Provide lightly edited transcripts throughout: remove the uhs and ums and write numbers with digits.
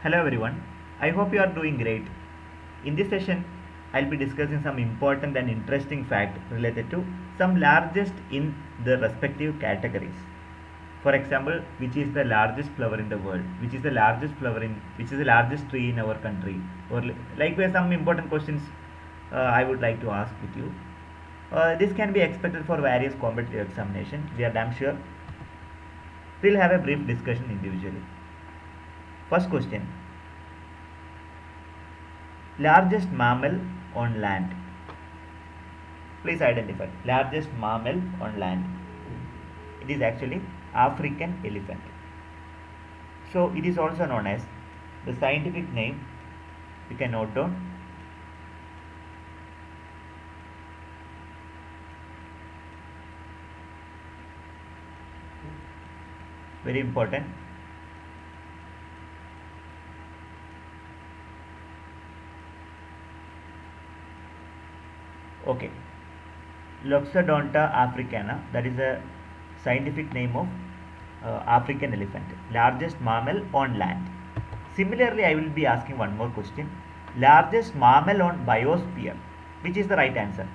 Hello everyone, I hope you are doing great. In this session, I'll be discussing some important and interesting fact related to some largest in the respective categories. For example, which is the largest flower in the world, which is the largest tree in our country, or likewise some important questions I would like to ask with you. This can be expected for various competitive examination. We are damn sure. We'll have a brief discussion individually. First question: largest mammal on land. Please identify largest mammal on land. It is actually African elephant. So it is also known as the scientific name. You can note down. Very important. Okay. Loxodonta africana, that is a scientific name of African elephant, largest mammal on land. Similarly, I will be asking one more question. Largest mammal on biosphere, which is the right answer?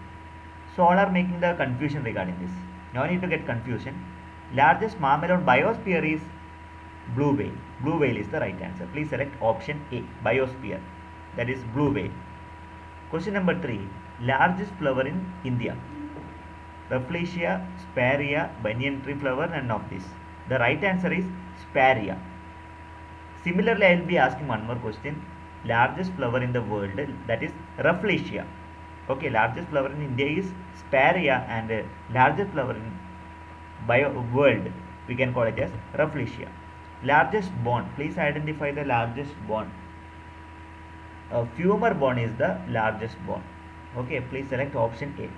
So all are making the confusion regarding this. No need to get confusion. Largest mammal on biosphere is blue whale. Blue whale is the right answer. Please select option A, biosphere. That is blue whale. Question number 3. Largest flower in India. Rafflesia, Sparia, banyan tree flower, none of this. The right answer is Sparia. Similarly, I will be asking one more question. Largest flower in the world, that is Rafflesia. Okay, largest flower in India is Sparia, and largest flower in world, we can call it as Rafflesia. Largest bone, please identify the largest bone. Femur bone is the largest bone. Okay, please select option A.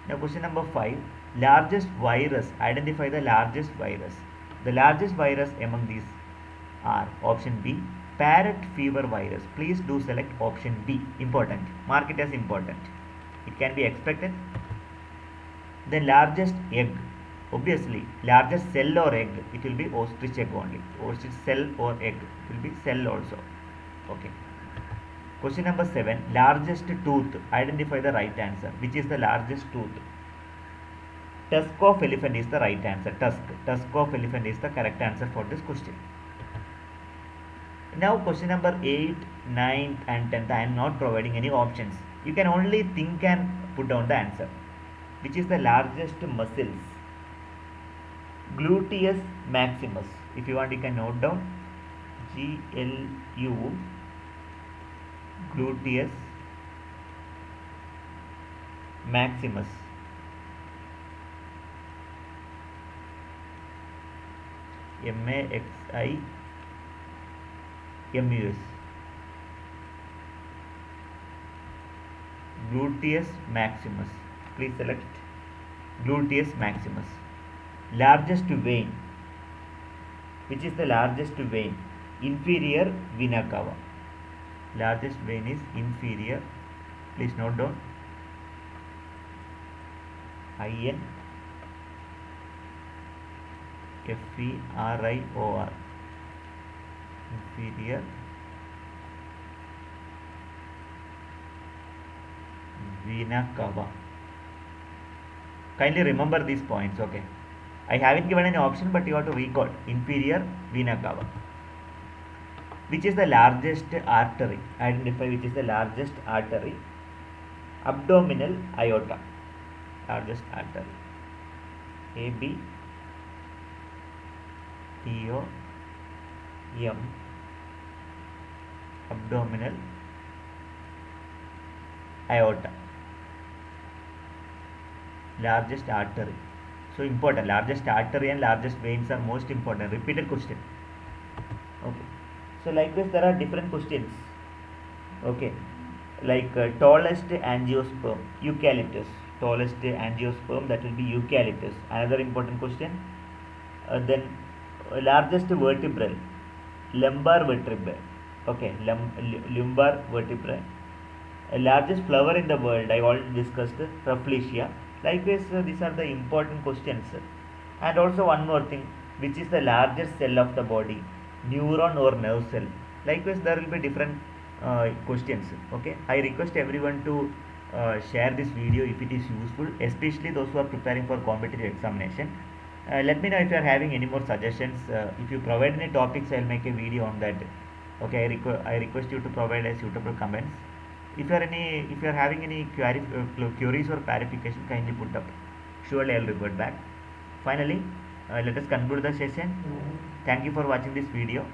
Now question number 5. Largest virus, identify the largest virus. The largest virus among these are option B, parrot fever virus. Please do select option B, important. Mark it as important. It can be expected. The largest egg, obviously largest cell or egg, it will be ostrich egg only. Ostrich cell or egg, it will be cell also. Okay. Question number 7. Largest tooth. Identify the right answer. Which is the largest tooth? Tusk of elephant is the right answer. Tusk of elephant is the correct answer for this question. Now question number 8, 9 and 10th. I am not providing any options. You can only think and put down the answer. Which is the largest muscles? Gluteus maximus. If you want, you can note down GLU. Gluteus maximus. MAXIMUS. Gluteus maximus. Please select Gluteus maximus. Largest vein. Which is the largest vein? Inferior vena cava. Largest vein is inferior. Please note down INFERIOR. Inferior vena cava. Kindly remember these points. Okay, I haven't given any option, but you have to recall inferior vena cava. Which is the largest artery? Identify which is the largest artery. Abdominal aorta. Largest artery. ABDOM. Abdominal aorta. Largest artery. So important. Largest artery and largest veins are most important. Repeated question. Okay. So likewise, there are different questions. Okay, like tallest angiosperm, eucalyptus. Tallest angiosperm, that will be eucalyptus. Another important question. Then largest vertebral, lumbar vertebrae. Okay, lumbar vertebrae. Largest flower in the world, I already discussed, Rafflesia. Likewise, these are the important questions. And also one more thing, which is the largest cell of the body? Neuron or nerve cell? Likewise, there will be different questions. Okay, I request everyone to share this video if it is useful, especially those who are preparing for competitive examination. Let me know if you are having any more suggestions. If you provide any topics, I'll make a video on that. Okay, I request you to provide a suitable comments. If you are having any queries or clarification, kindly put up. Surely I'll revert back. Finally, let us conclude the session. Thank you for watching this video.